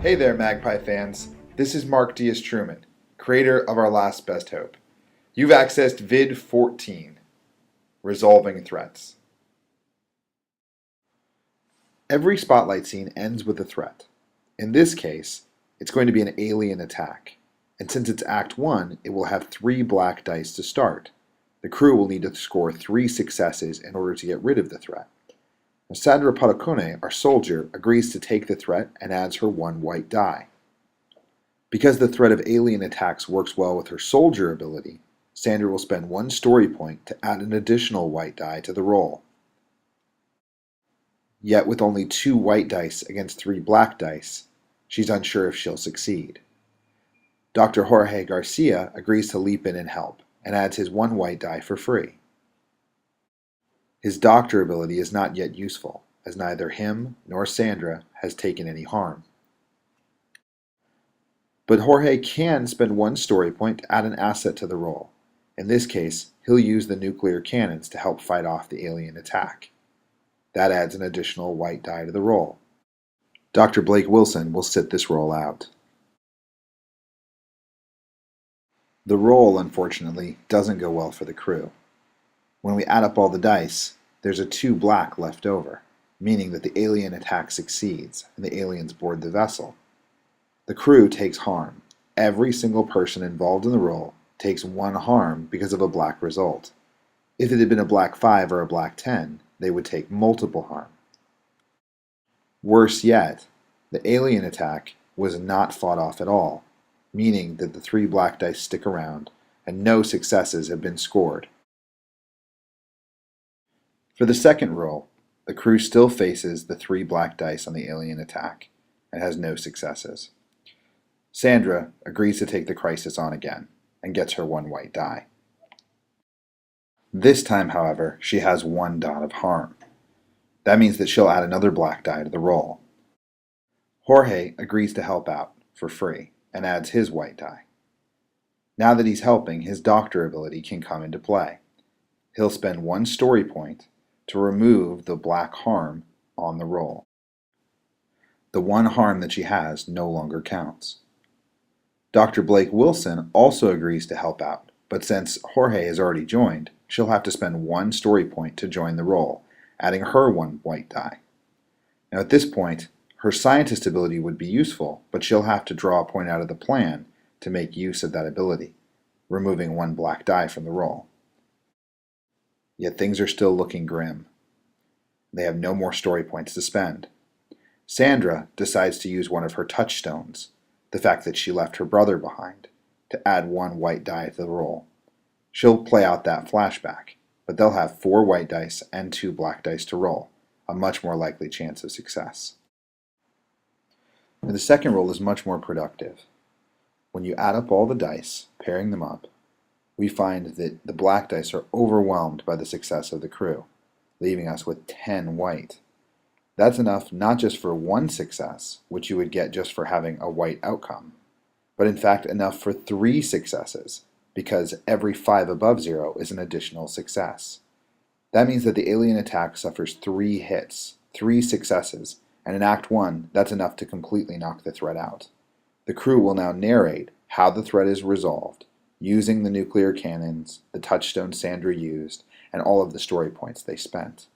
Hey there, Magpie fans. This is Mark Diaz-Truman, creator of Our Last Best Hope. You've accessed vid 14, Resolving Threats. Every spotlight scene ends with a threat. In this case, it's going to be an alien attack. And since it's Act 1, it will have 3 black dice to start. The crew will need to score 3 successes in order to get rid of the threat. Now, Sandra Paracone, our soldier, agrees to take the threat and adds her 1 white die. Because the threat of alien attacks works well with her soldier ability, Sandra will spend 1 story point to add an additional white die to the roll. Yet with only 2 white dice against 3 black dice, she's unsure if she'll succeed. Dr. Jorge Garcia agrees to leap in and help, and adds his 1 white die for free. His doctor ability is not yet useful, as neither him nor Sandra has taken any harm. But Jorge can spend 1 story point to add an asset to the roll. In this case, he'll use the nuclear cannons to help fight off the alien attack. That adds an additional white die to the roll. Dr. Blake Wilson will sit this roll out. The roll, unfortunately, doesn't go well for the crew. When we add up all the dice, there's a 2 black left over, meaning that the alien attack succeeds and the aliens board the vessel. The crew takes harm. Every single person involved in the roll takes 1 harm because of a black result. If it had been a black 5 or a black 10, they would take multiple harm. Worse yet, the alien attack was not fought off at all, meaning that the 3 black dice stick around and no successes have been scored. For the second roll, the crew still faces the 3 black dice on the alien attack and has no successes. Sandra agrees to take the crisis on again and gets her 1 white die. This time, however, she has 1 dot of harm. That means that she'll add another black die to the roll. Jorge agrees to help out for free and adds his white die. Now that he's helping, his doctor ability can come into play. He'll spend 1 story point to remove the black harm on the roll. The 1 harm that she has no longer counts. Dr. Blake Wilson also agrees to help out, but since Jorge has already joined, she'll have to spend 1 story point to join the roll, adding her 1 white die. Now at this point, her scientist ability would be useful, but she'll have to draw a point out of the plan to make use of that ability, removing 1 black die from the roll. Yet things are still looking grim. They have no more story points to spend. Sandra decides to use one of her touchstones, the fact that she left her brother behind, to add 1 white die to the roll. She'll play out that flashback, but they'll have 4 white dice and 2 black dice to roll, a much more likely chance of success. And the second roll is much more productive. When you add up all the dice, pairing them up, we find that the black dice are overwhelmed by the success of the crew, leaving us with 10 white. That's enough not just for 1 success, which you would get just for having a white outcome, but in fact enough for 3 successes, because every 5 above 0 is an additional success. That means that the alien attack suffers 3 hits, 3 successes, and in Act 1, that's enough to completely knock the threat out. The crew will now narrate how the threat is resolved, using the nuclear cannons, the touchstone Sandra used, and all of the story points they spent.